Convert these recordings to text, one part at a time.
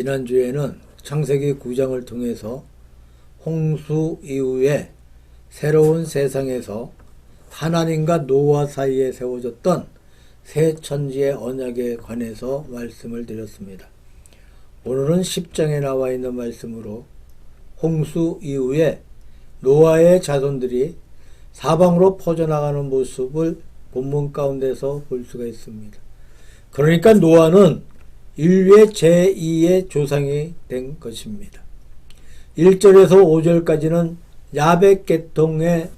지난주에는 창세기 9장을 통해서 홍수 이후에 새로운 세상에서 하나님과 노아 사이에 세워졌던 새 천지의 언약에 관해서 말씀을 드렸습니다. 오늘은 10장에 나와 있는 말씀으로 홍수 이후에 노아의 자손들이 사방으로 퍼져나가는 모습을 본문 가운데서 볼 수가 있습니다. 그러니까 노아는 인류의 제2의 조상이 된 것입니다. 1절에서 5절까지는 야벳 계통의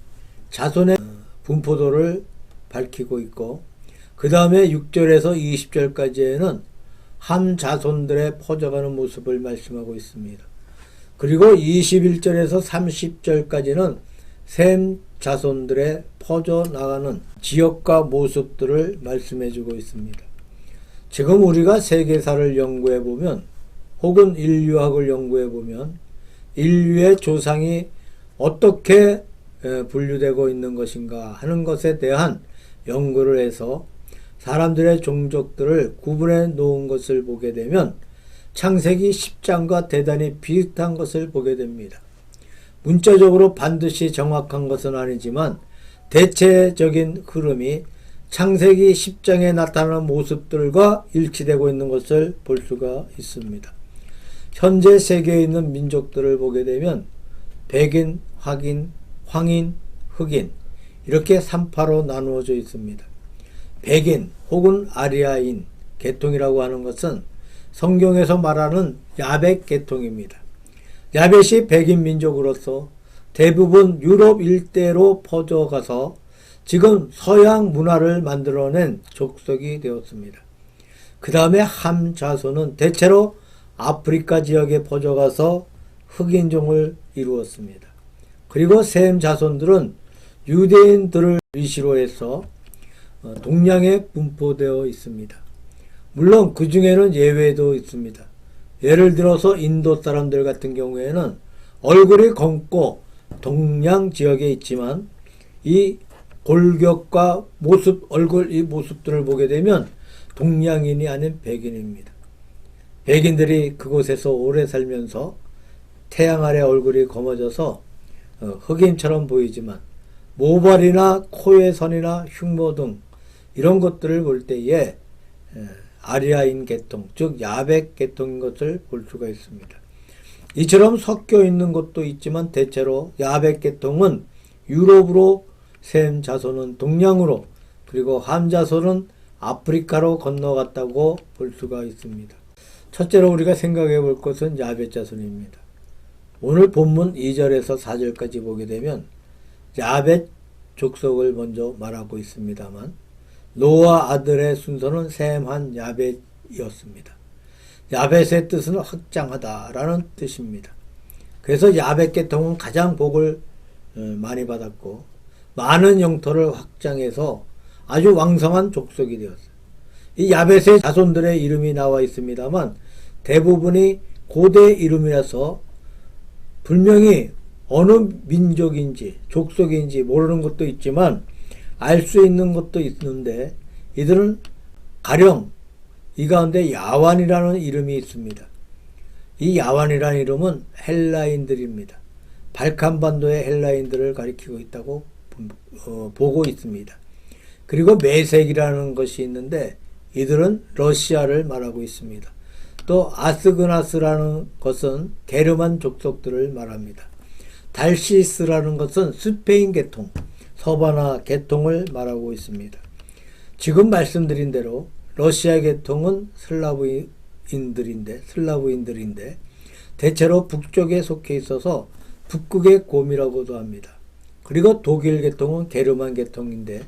자손의 분포도를 밝히고 있고, 그 다음에 6절에서 20절까지에는 함 자손들의 퍼져가는 모습을 말씀하고 있습니다. 그리고 21절에서 30절까지는 셈 자손들의 퍼져나가는 지역과 모습들을 말씀해 주고 있습니다. 지금 우리가 세계사를 연구해 보면, 혹은 인류학을 연구해 보면 인류의 조상이 어떻게 분류되고 있는 것인가 하는 것에 대한 연구를 해서 사람들의 종족들을 구분해 놓은 것을 보게 되면 창세기 10장과 대단히 비슷한 것을 보게 됩니다. 문자적으로 반드시 정확한 것은 아니지만 대체적인 흐름이 창세기 10장에 나타나는 모습들과 일치되고 있는 것을 볼 수가 있습니다. 현재 세계에 있는 민족들을 보게 되면 백인, 확인, 황인, 흑인 이렇게 3파로 나누어져 있습니다. 백인 혹은 아리아인 계통이라고 하는 것은 성경에서 말하는 야벳 계통입니다. 야벳이 백인 민족으로서 대부분 유럽 일대로 퍼져가서 지금 서양 문화를 만들어낸 족속이 되었습니다. 그 다음에 함 자손은 대체로 아프리카 지역에 퍼져가서 흑인종을 이루었습니다. 그리고 셈 자손들은 유대인들을 위시로 해서 동양에 분포되어 있습니다. 물론 그 중에는 예외도 있습니다. 예를 들어서 인도 사람들 같은 경우에는 얼굴이 검고 동양 지역에 있지만 이 골격과 모습, 얼굴 이 모습들을 보게 되면 동양인이 아닌 백인입니다. 백인들이 그곳에서 오래 살면서 태양 아래 얼굴이 검어져서 흑인처럼 보이지만 모발이나 코의 선이나 흉모 등 이런 것들을 볼 때에 아리아인 계통, 즉 야벳 계통인 것을 볼 수가 있습니다. 이처럼 섞여 있는 것도 있지만 대체로 야벳 계통은 유럽으로, 셈 자손은 동양으로, 그리고 함 자손은 아프리카로 건너갔다고 볼 수가 있습니다. 첫째로 우리가 생각해 볼 것은 야벳 자손입니다. 오늘 본문 2절에서 4절까지 보게 되면 야벳 족속을 먼저 말하고 있습니다만 노아 아들의 순서는 셈, 한, 야벳이었습니다. 야벳의 뜻은 확장하다라는 뜻입니다. 그래서 야벳 계통은 가장 복을 많이 받았고 많은 영토를 확장해서 아주 왕성한 족속이 되었어요. 이 야벳의 자손들의 이름이 나와 있습니다만 대부분이 고대 이름이라서 분명히 어느 민족인지 족속인지 모르는 것도 있지만 알 수 있는 것도 있는데, 이들은 가령 이 가운데 야완이라는 이름이 있습니다. 이 야완이라는 이름은 헬라인들입니다. 발칸반도의 헬라인들을 가리키고 있다고 보고 있습니다. 그리고 메색이라는 것이 있는데 이들은 러시아를 말하고 있습니다. 또 아스그나스라는 것은 게르만 족속들을 말합니다. 달시스라는 것은 스페인 계통, 서바나 계통을 말하고 있습니다. 지금 말씀드린 대로 러시아 계통은 슬라브인들인데 대체로 북쪽에 속해 있어서 북극의 곰이라고도 합니다. 그리고 독일 계통은 게르만 계통인데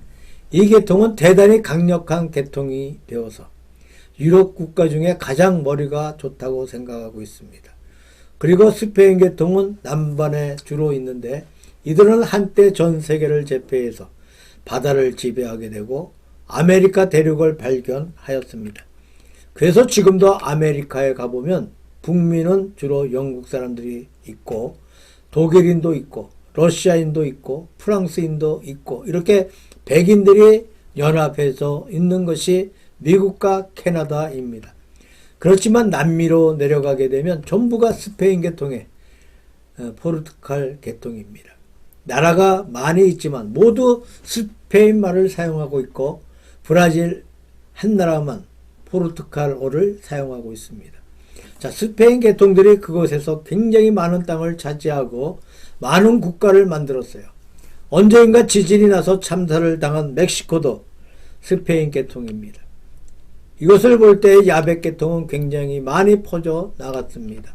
이 계통은 대단히 강력한 계통이 되어서 유럽 국가 중에 가장 머리가 좋다고 생각하고 있습니다. 그리고 스페인 계통은 남반에 주로 있는데 이들은 한때 전 세계를 제패해서 바다를 지배하게 되고 아메리카 대륙을 발견하였습니다. 그래서 지금도 아메리카에 가보면 북미는 주로 영국 사람들이 있고 독일인도 있고 러시아인도 있고 프랑스인도 있고 이렇게 백인들이 연합해서 있는 것이 미국과 캐나다입니다. 그렇지만 남미로 내려가게 되면 전부가 스페인 계통의 포르투갈 계통입니다. 나라가 많이 있지만 모두 스페인 말을 사용하고 있고 브라질 한 나라만 포르투갈어를 사용하고 있습니다. 자, 스페인 계통들이 그곳에서 굉장히 많은 땅을 차지하고 많은 국가를 만들었어요. 언젠가 지진이 나서 참사를 당한 멕시코도 스페인 계통입니다. 이것을 볼 때 야벳 계통은 굉장히 많이 퍼져 나갔습니다.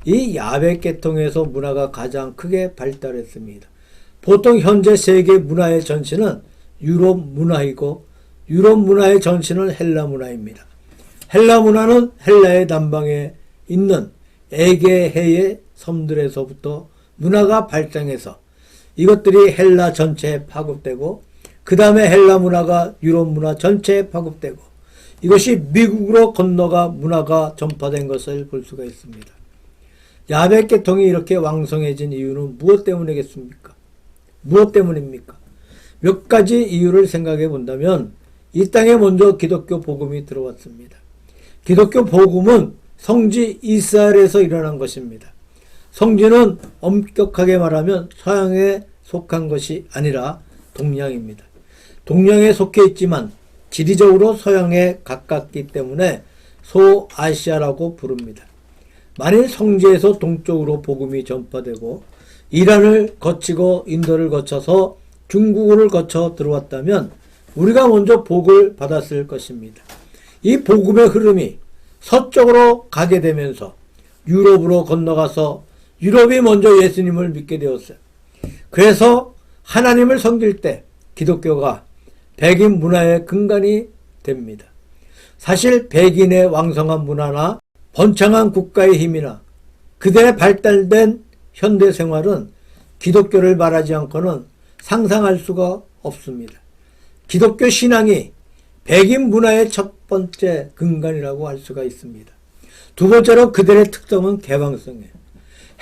이 야벳 계통에서 문화가 가장 크게 발달했습니다. 보통 현재 세계 문화의 전신은 유럽 문화이고 유럽 문화의 전신은 헬라 문화입니다. 헬라 문화는 헬라의 남방에 있는 에게해의 섬들에서부터 문화가 발생해서 이것들이 헬라 전체에 파급되고 그 다음에 헬라 문화가 유럽 문화 전체에 파급되고 이것이 미국으로 건너가 문화가 전파된 것을 볼 수가 있습니다. 야벳 계통이 이렇게 왕성해진 이유는 무엇 때문이겠습니까? 무엇 때문입니까? 몇 가지 이유를 생각해 본다면 이 땅에 먼저 기독교 복음이 들어왔습니다. 기독교 복음은 성지 이스라엘에서 일어난 것입니다. 성지는 엄격하게 말하면 서양에 속한 것이 아니라 동양입니다. 동양에 속해 있지만 지리적으로 서양에 가깝기 때문에 소아시아라고 부릅니다. 만일 성지에서 동쪽으로 복음이 전파되고 이란을 거치고 인도를 거쳐서 중국을 거쳐 들어왔다면 우리가 먼저 복을 받았을 것입니다. 이 복음의 흐름이 서쪽으로 가게 되면서 유럽으로 건너가서 유럽이 먼저 예수님을 믿게 되었어요. 그래서 하나님을 섬길 때 기독교가 백인 문화의 근간이 됩니다. 사실 백인의 왕성한 문화나 번창한 국가의 힘이나 그들의 발달된 현대 생활은 기독교를 말하지 않고는 상상할 수가 없습니다. 기독교 신앙이 백인 문화의 첫 번째 근간이라고 할 수가 있습니다. 두 번째로 그들의 특성은 개방성이에요.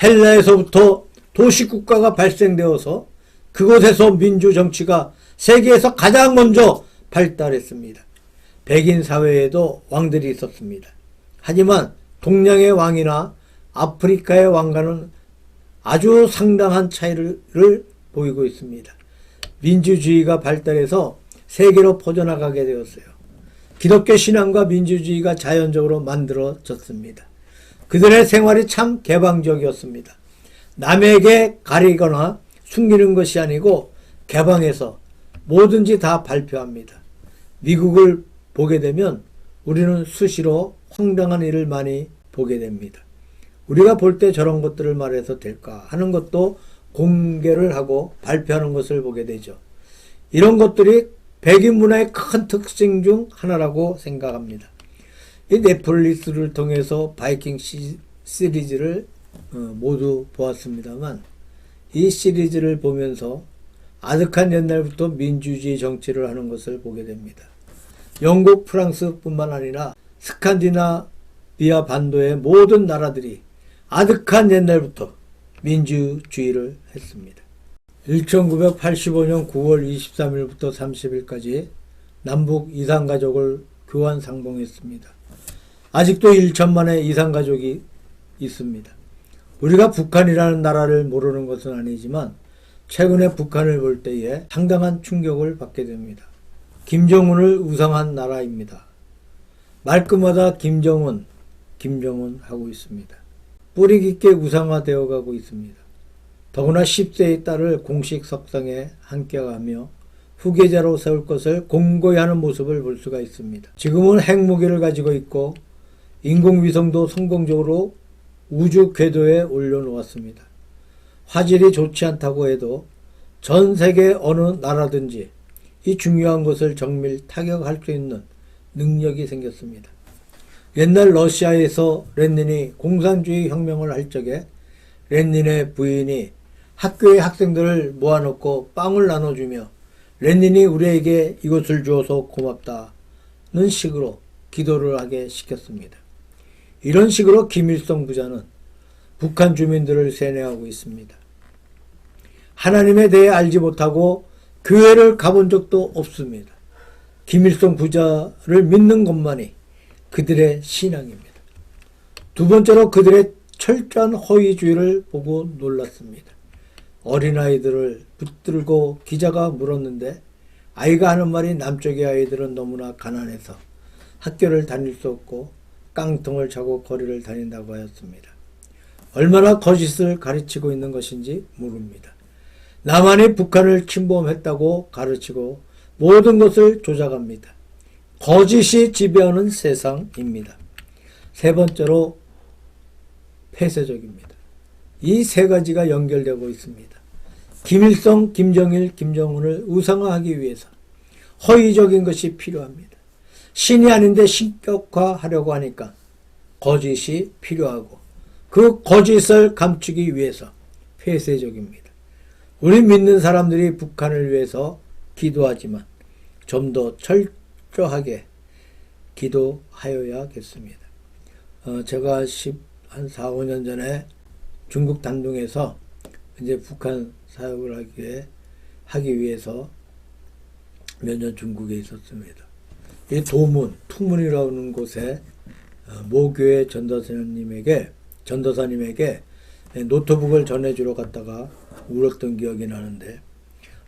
헬라에서부터 도시국가가 발생되어서 그곳에서 민주정치가 세계에서 가장 먼저 발달했습니다. 백인 사회에도 왕들이 있었습니다. 하지만 동양의 왕이나 아프리카의 왕과는 아주 상당한 차이를 보이고 있습니다. 민주주의가 발달해서 세계로 퍼져나가게 되었어요. 기독교 신앙과 민주주의가 자연적으로 만들어졌습니다. 그들의 생활이 참 개방적이었습니다. 남에게 가리거나 숨기는 것이 아니고 개방해서 뭐든지 다 발표합니다. 미국을 보게 되면 우리는 수시로 황당한 일을 많이 보게 됩니다. 우리가 볼 때 저런 것들을 말해서 될까 하는 것도 공개를 하고 발표하는 것을 보게 되죠. 이런 것들이 백인 문화의 큰 특징 중 하나라고 생각합니다. 이 넷플릭스를 통해서 바이킹 시리즈를 모두 보았습니다만 이 시리즈를 보면서 아득한 옛날부터 민주주의 정치를 하는 것을 보게 됩니다. 영국, 프랑스뿐만 아니라 스칸디나비아 반도의 모든 나라들이 아득한 옛날부터 민주주의를 했습니다. 1985년 9월 23일부터 30일까지 남북 이산가족을 교환 상봉했습니다. 아직도 1천만의 이산가족이 있습니다. 우리가 북한이라는 나라를 모르는 것은 아니지만 최근에 북한을 볼 때에 상당한 충격을 받게 됩니다. 김정은을 우상한 나라입니다. 말끝마다 김정은 하고 있습니다. 뿌리 깊게 우상화되어 가고 있습니다. 더구나 10세의 딸을 공식 석상에 함께하며 후계자로 세울 것을 공고히 하는 모습을 볼 수가 있습니다. 지금은 핵무기를 가지고 있고 인공위성도 성공적으로 우주 궤도에 올려놓았습니다. 화질이 좋지 않다고 해도 전 세계 어느 나라든지 이 중요한 것을 정밀 타격할 수 있는 능력이 생겼습니다. 옛날 러시아에서 레닌이 공산주의 혁명을 할 적에 레닌의 부인이 학교의 학생들을 모아놓고 빵을 나눠주며 레닌이 우리에게 이것을 주어서 고맙다는 식으로 기도를 하게 시켰습니다. 이런 식으로 김일성 부자는 북한 주민들을 세뇌하고 있습니다. 하나님에 대해 알지 못하고 교회를 가본 적도 없습니다. 김일성 부자를 믿는 것만이 그들의 신앙입니다. 두 번째로 그들의 철저한 허위주의를 보고 놀랐습니다. 어린아이들을 붙들고 기자가 물었는데 아이가 하는 말이 남쪽의 아이들은 너무나 가난해서 학교를 다닐 수 없고 깡통을 차고 거리를 다닌다고 하였습니다. 얼마나 거짓을 가르치고 있는 것인지 모릅니다. 남한이 북한을 침범했다고 가르치고 모든 것을 조작합니다. 거짓이 지배하는 세상입니다. 세 번째로 폐쇄적입니다. 이 세 가지가 연결되고 있습니다. 김일성, 김정일, 김정은을 우상화하기 위해서 허위적인 것이 필요합니다. 신이 아닌데 신격화하려고 하니까 거짓이 필요하고 그 거짓을 감추기 위해서 폐쇄적입니다. 우리 믿는 사람들이 북한을 위해서 기도하지만 좀 더 철저하게 기도하여야겠습니다. 제가 한 4, 5년 전에 중국 단둥에서 이제 북한 사역을 하기 위해서 몇 년 중국에 있었습니다. 이 도문, 투문이라는 곳에 모교회 전도사님에게 노트북을 전해주러 갔다가 울었던 기억이 나는데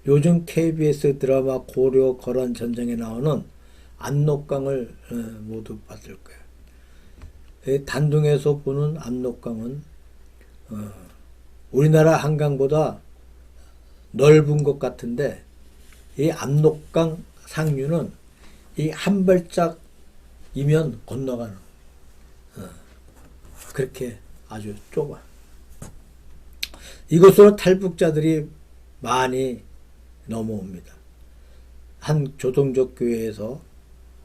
요즘 KBS 드라마 고려 거란 전쟁에 나오는 압록강을 모두 봤을 거예요. 단둥에서 보는 압록강은 우리나라 한강보다 넓은 것 같은데 이 압록강 상류는 이 한 발짝이면 건너가는 그렇게 아주 좁아. 이곳으로 탈북자들이 많이 넘어옵니다. 한 조동족 교회에서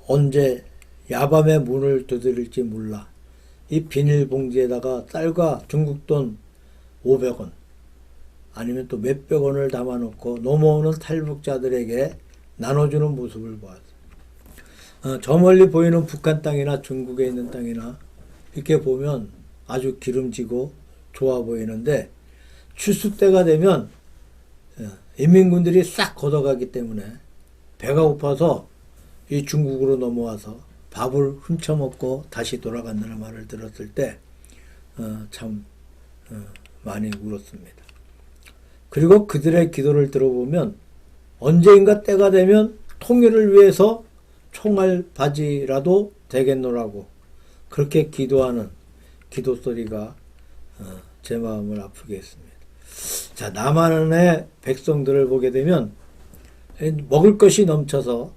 언제 야밤에 문을 두드릴지 몰라 이 비닐봉지에다가 쌀과 중국돈 500원 아니면 또 몇백 원을 담아놓고 넘어오는 탈북자들에게 나눠주는 모습을 보았어요. 저 멀리 보이는 북한 땅이나 중국에 있는 땅이나 이렇게 보면 아주 기름지고 좋아 보이는데 추수 때가 되면 인민군들이 싹 걷어가기 때문에 배가 고파서 이 중국으로 넘어와서 밥을 훔쳐먹고 다시 돌아간다는 말을 들었을 때 참 많이 울었습니다. 그리고 그들의 기도를 들어보면 언제인가 때가 되면 통일을 위해서 총알 바지라도 되겠노라고 그렇게 기도하는 기도 소리가 제 마음을 아프게 했습니다. 자, 남한의 백성들을 보게 되면 먹을 것이 넘쳐서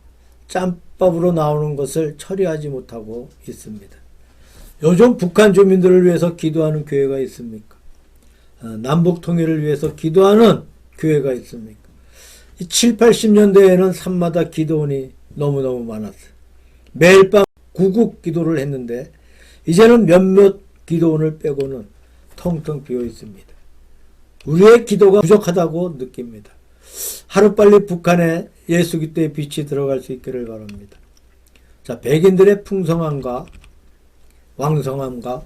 짬밥으로 나오는 것을 처리하지 못하고 있습니다. 요즘 북한 주민들을 위해서 기도하는 교회가 있습니까? 남북 통일을 위해서 기도하는 교회가 있습니까? 7, 80년대에는 산마다 기도원이 너무너무 많았어요. 매일 밤 구국 기도를 했는데 이제는 몇몇 기도원을 빼고는 텅텅 비어 있습니다. 우리의 기도가 부족하다고 느낍니다. 하루빨리 북한에 예수 그리스도의 빛이 들어갈 수 있기를 바랍니다. 자, 백인들의 풍성함과 왕성함과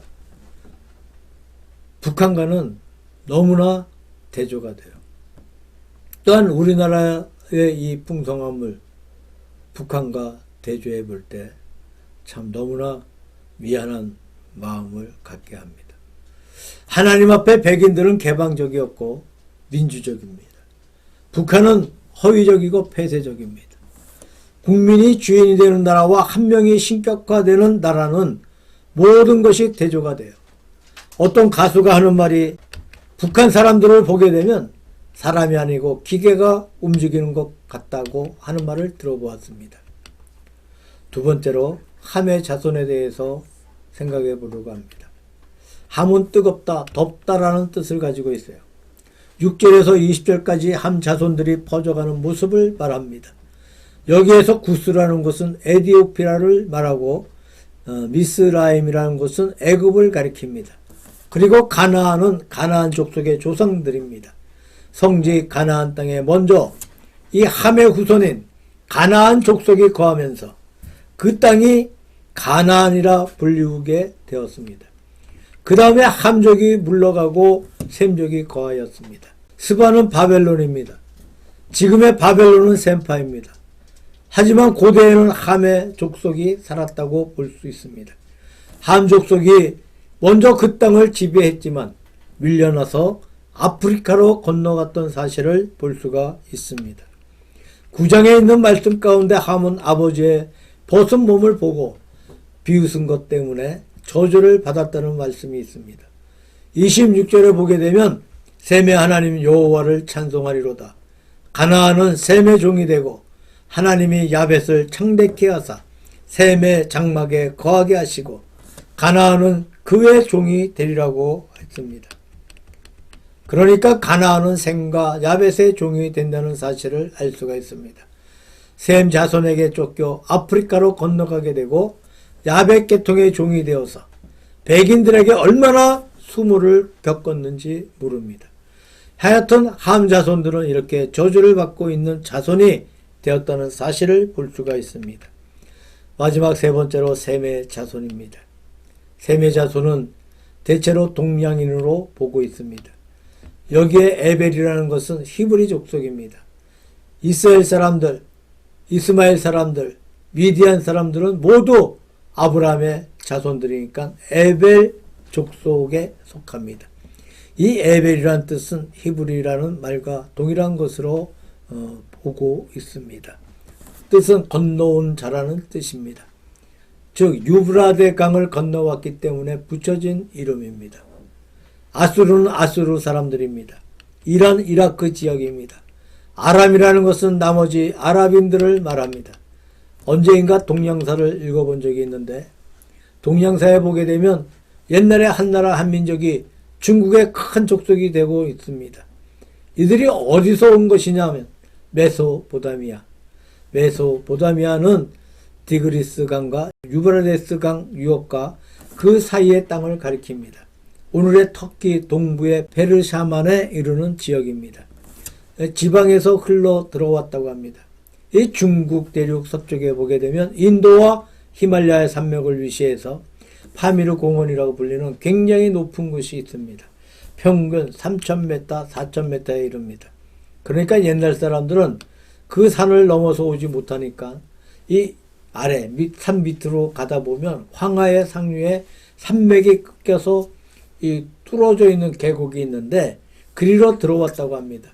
북한과는 너무나 대조가 돼요. 또한 우리나라의 이 풍성함을 북한과 대조해 볼 때 참 너무나 미안한 마음을 갖게 합니다. 하나님 앞에 백인들은 개방적이었고 민주적입니다. 북한은 허위적이고 폐쇄적입니다. 국민이 주인이 되는 나라와 한 명이 신격화되는 나라는 모든 것이 대조가 돼요. 어떤 가수가 하는 말이 북한 사람들을 보게 되면 사람이 아니고 기계가 움직이는 것 같다고 하는 말을 들어보았습니다. 두 번째로 함의 자손에 대해서 생각해 보려고 합니다. 함은 뜨겁다, 덥다라는 뜻을 가지고 있어요. 6절에서 20절까지 함 자손들이 퍼져가는 모습을 말합니다. 여기에서 구스라는 것은 에디오피아를 말하고 미스라임이라는 것은 애굽을 가리킵니다. 그리고 가나안은 가나안 족속의 조상들입니다. 성지 가나안 땅에 먼저 이 함의 후손인 가나안 족속이 거하면서 그 땅이 가나안이라 불리우게 되었습니다. 그 다음에 함족이 물러가고 셈족이 거하였습니다. 스바는 바벨론입니다. 지금의 바벨론은 셈파입니다. 하지만 고대에는 함의 족속이 살았다고 볼 수 있습니다. 함 족속이 먼저 그 땅을 지배했지만 밀려나서 아프리카로 건너갔던 사실을 볼 수가 있습니다. 9장에 있는 말씀 가운데 함은 아버지의 벗은 몸을 보고 비웃은 것 때문에 저주를 받았다는 말씀이 있습니다. 26절에 보게 되면 셈의 하나님 여호와를 찬송하리로다. 가나안은 셈의 종이 되고 하나님이 야벳을 창대케 하사 셈의 장막에 거하게 하시고 가나안은 그의 종이 되리라고 했습니다. 그러니까 가나안은 셈과 야벳의 종이 된다는 사실을 알 수가 있습니다. 셈 자손에게 쫓겨 아프리카로 건너가게 되고 야벳 계통의 종이 되어서 백인들에게 얼마나 수모를 겪었는지 모릅니다. 하여튼 함 자손들은 이렇게 저주를 받고 있는 자손이 되었다는 사실을 볼 수가 있습니다. 마지막 세 번째로 셈의 자손입니다. 셈의 자손은 대체로 동양인으로 보고 있습니다. 여기에 에벨이라는 것은 히브리 족속입니다. 이스라엘 사람들, 이스마엘 사람들, 미디안 사람들은 모두 아브라함의 자손들이니까 에벨 족속에 속합니다. 이 에벨이라는 뜻은 히브리라는 말과 동일한 것으로 보고 있습니다. 뜻은 건너온 자라는 뜻입니다. 즉 유브라데 강을 건너왔기 때문에 붙여진 이름입니다. 아수르는 아수르 사람들입니다. 이란 이라크 지역입니다. 아람이라는 것은 나머지 아랍인들을 말합니다. 언제인가 동양사를 읽어본 적이 있는데 동양사에 보게 되면 옛날에 한 나라 한 민족이 중국의 큰 족속이 되고 있습니다. 이들이 어디서 온 것이냐면 메소포타미아. 메소포타미아는 디그리스 강과 유브라데스 강 유역과 그 사이의 땅을 가리킵니다. 오늘의 터키 동부의 페르샤만에 이르는 지역입니다. 지방에서 흘러 들어왔다고 합니다. 이 중국 대륙 서쪽에 보게 되면 인도와 히말라야 산맥을 위시해서 파미르 공원이라고 불리는 굉장히 높은 곳이 있습니다. 평균 3,000m, 4,000m에 이릅니다. 그러니까 옛날 사람들은 그 산을 넘어서 오지 못하니까 이 아래 산 밑으로 가다 보면 황하의 상류에 산맥이 꺾여서 이 뚫어져 있는 계곡이 있는데 그리로 들어왔다고 합니다.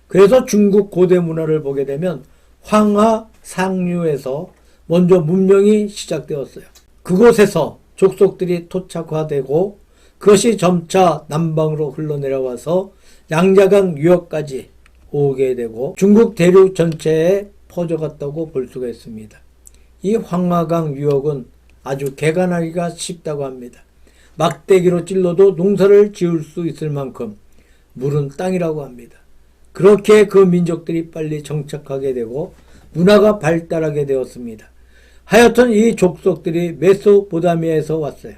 그래서 중국 고대 문화를 보게 되면 황하 상류에서 먼저 문명이 시작되었어요. 그곳에서 족속들이 토착화되고 그것이 점차 남방으로 흘러내려와서 양자강 유역까지 오게 되고 중국 대륙 전체에 퍼져갔다고 볼 수가 있습니다. 이 황하강 유역은 아주 개간하기가 쉽다고 합니다. 막대기로 찔러도 농사를 지을 수 있을 만큼 물은 땅이라고 합니다. 그렇게 그 민족들이 빨리 정착하게 되고 문화가 발달하게 되었습니다. 하여튼 이 족속들이 메소포타미아에서 왔어요.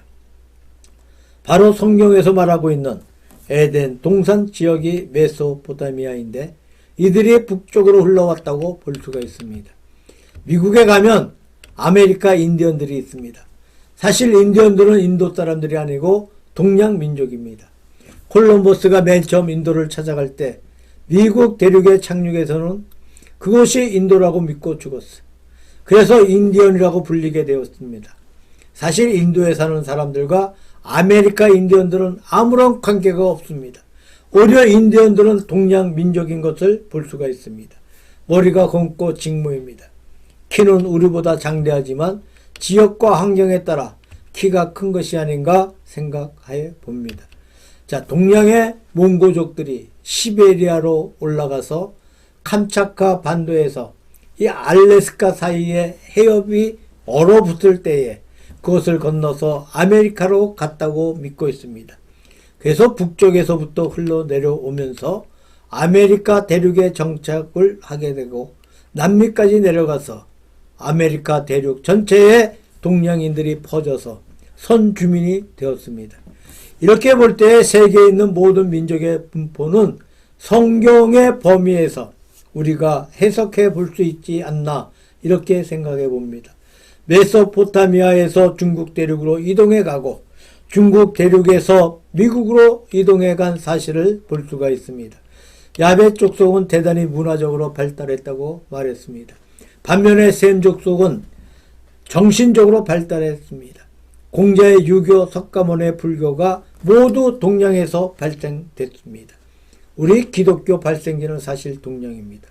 바로 성경에서 말하고 있는 에덴 동산 지역이 메소포타미아인데 이들이 북쪽으로 흘러왔다고 볼 수가 있습니다. 미국에 가면 아메리카 인디언들이 있습니다. 사실 인디언들은 인도 사람들이 아니고 동양 민족입니다. 콜럼버스가 맨 처음 인도를 찾아갈 때 미국 대륙에 착륙해서는 그것이 인도라고 믿고 죽었어요. 그래서 인디언이라고 불리게 되었습니다. 사실 인도에 사는 사람들과 아메리카 인디언들은 아무런 관계가 없습니다. 오히려 인디언들은 동양 민족인 것을 볼 수가 있습니다. 머리가 검고 직모입니다. 키는 우리보다 장대하지만 지역과 환경에 따라 키가 큰 것이 아닌가 생각해 봅니다. 자, 동양의 몽고족들이 시베리아로 올라가서 캄차카 반도에서 이 알래스카 사이에 해협이 얼어붙을 때에 그것을 건너서 아메리카로 갔다고 믿고 있습니다. 그래서 북쪽에서부터 흘러내려오면서 아메리카 대륙에 정착을 하게 되고 남미까지 내려가서 아메리카 대륙 전체에 동양인들이 퍼져서 선주민이 되었습니다. 이렇게 볼 때 세계에 있는 모든 민족의 분포는 성경의 범위에서 우리가 해석해 볼 수 있지 않나 이렇게 생각해 봅니다. 메소포타미아에서 중국 대륙으로 이동해 가고 중국 대륙에서 미국으로 이동해 간 사실을 볼 수가 있습니다. 야벳 족속은 대단히 문화적으로 발달했다고 말했습니다. 반면에 셈 족속은 정신적으로 발달했습니다. 공자의 유교, 석가모니의 불교가 모두 동양에서 발생됐습니다. 우리 기독교 발생지는 사실 동양입니다.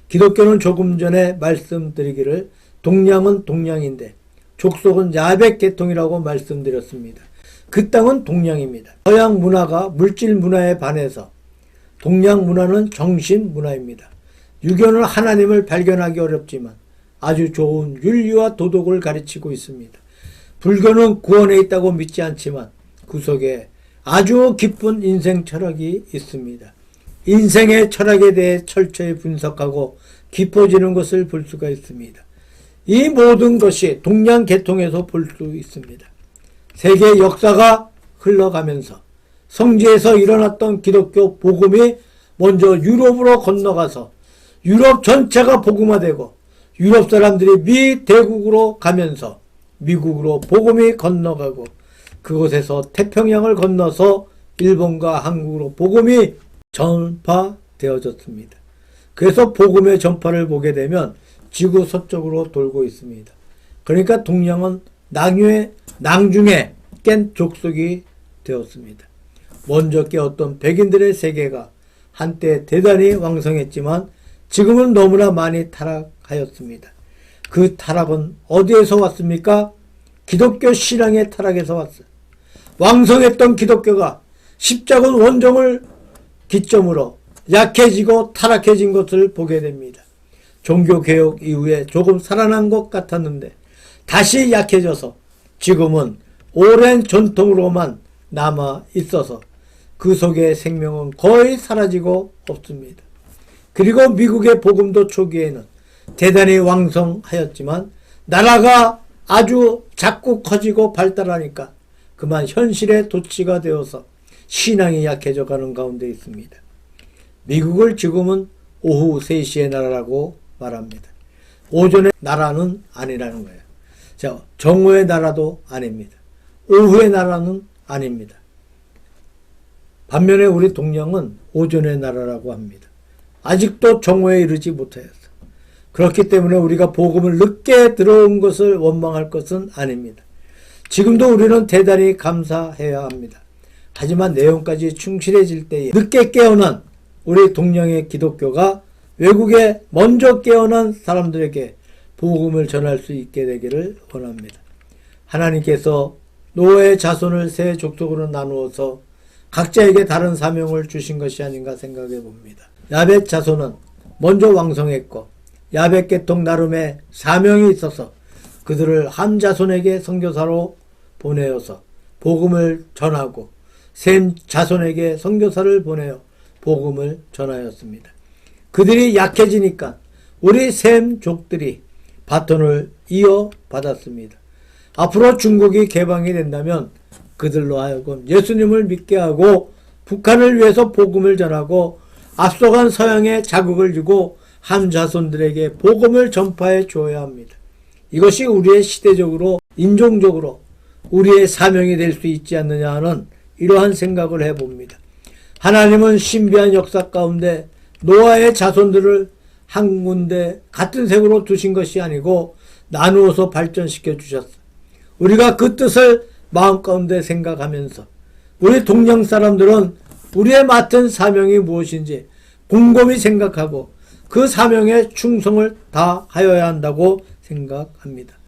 기독교는 조금 전에 말씀드리기를 동양은 동양인데 족속은 야벳 계통이라고 말씀드렸습니다. 그 땅은 동양입니다. 서양 문화가 물질 문화에 반해서 동양 문화는 정신 문화입니다. 유교는 하나님을 발견하기 어렵지만 아주 좋은 윤리와 도덕을 가르치고 있습니다. 불교는 구원에 있다고 믿지 않지만 그 속에 아주 깊은 인생 철학이 있습니다. 인생의 철학에 대해 철저히 분석하고 깊어지는 것을 볼 수가 있습니다. 이 모든 것이 동양 계통에서 볼 수 있습니다. 세계 역사가 흘러가면서 성지에서 일어났던 기독교 복음이 먼저 유럽으로 건너가서 유럽 전체가 복음화되고 유럽 사람들이 미 대국으로 가면서 미국으로 복음이 건너가고 그곳에서 태평양을 건너서 일본과 한국으로 복음이 전파되어졌습니다. 그래서 복음의 전파를 보게 되면 지구 서쪽으로 돌고 있습니다. 그러니까 동양은 낭중에 깬 족속이 되었습니다. 먼저 깨었던 백인들의 세계가 한때 대단히 왕성했지만 지금은 너무나 많이 타락하였습니다. 그 타락은 어디에서 왔습니까? 기독교 신앙의 타락에서 왔어요. 왕성했던 기독교가 십자군 원정을 기점으로 약해지고 타락해진 것을 보게 됩니다. 종교개혁 이후에 조금 살아난 것 같았는데 다시 약해져서 지금은 오랜 전통으로만 남아 있어서 그 속의 생명은 거의 사라지고 없습니다. 그리고 미국의 복음도 초기에는 대단히 왕성하였지만 나라가 아주 자꾸 커지고 발달하니까 그만 현실의 도취가 되어서 신앙이 약해져 가는 가운데 있습니다. 미국을 지금은 오후 3시의 나라라고 말합니다. 오전의 나라는 아니라는 거예요. 자, 정오의 나라도 아닙니다. 오후의 나라는 아닙니다. 반면에 우리 동양은 오전의 나라라고 합니다. 아직도 정오에 이르지 못하였어. 그렇기 때문에 우리가 복음을 늦게 들어온 것을 원망할 것은 아닙니다. 지금도 우리는 대단히 감사해야 합니다. 하지만 내용까지 충실해질 때에 늦게 깨어난 우리 동양의 기독교가 외국에 먼저 깨어난 사람들에게 복음을 전할 수 있게 되기를 원합니다. 하나님께서 노아의 자손을 세 족속으로 나누어서 각자에게 다른 사명을 주신 것이 아닌가 생각해 봅니다. 야벳 자손은 먼저 왕성했고 야벳 계통 나름의 사명이 있어서 그들을 함 자손에게 선교사로 보내어서 복음을 전하고 셈 자손에게 선교사를 보내어 복음을 전하였습니다. 그들이 약해지니까 우리 셈족들이 바톤을 이어받았습니다. 앞으로 중국이 개방이 된다면 그들로 하여금 예수님을 믿게 하고 북한을 위해서 복음을 전하고 앞서간 서양에 자극을 주고 함 자손들에게 복음을 전파해 줘야 합니다. 이것이 우리의 시대적으로 인종적으로 우리의 사명이 될 수 있지 않느냐 하는 이러한 생각을 해봅니다. 하나님은 신비한 역사 가운데 노아의 자손들을 한 군데 같은 색으로 두신 것이 아니고 나누어서 발전시켜 주셨어요. 우리가 그 뜻을 마음 가운데 생각하면서 우리 동양 사람들은 우리의 맡은 사명이 무엇인지 곰곰이 생각하고 그 사명에 충성을 다하여야 한다고 생각합니다.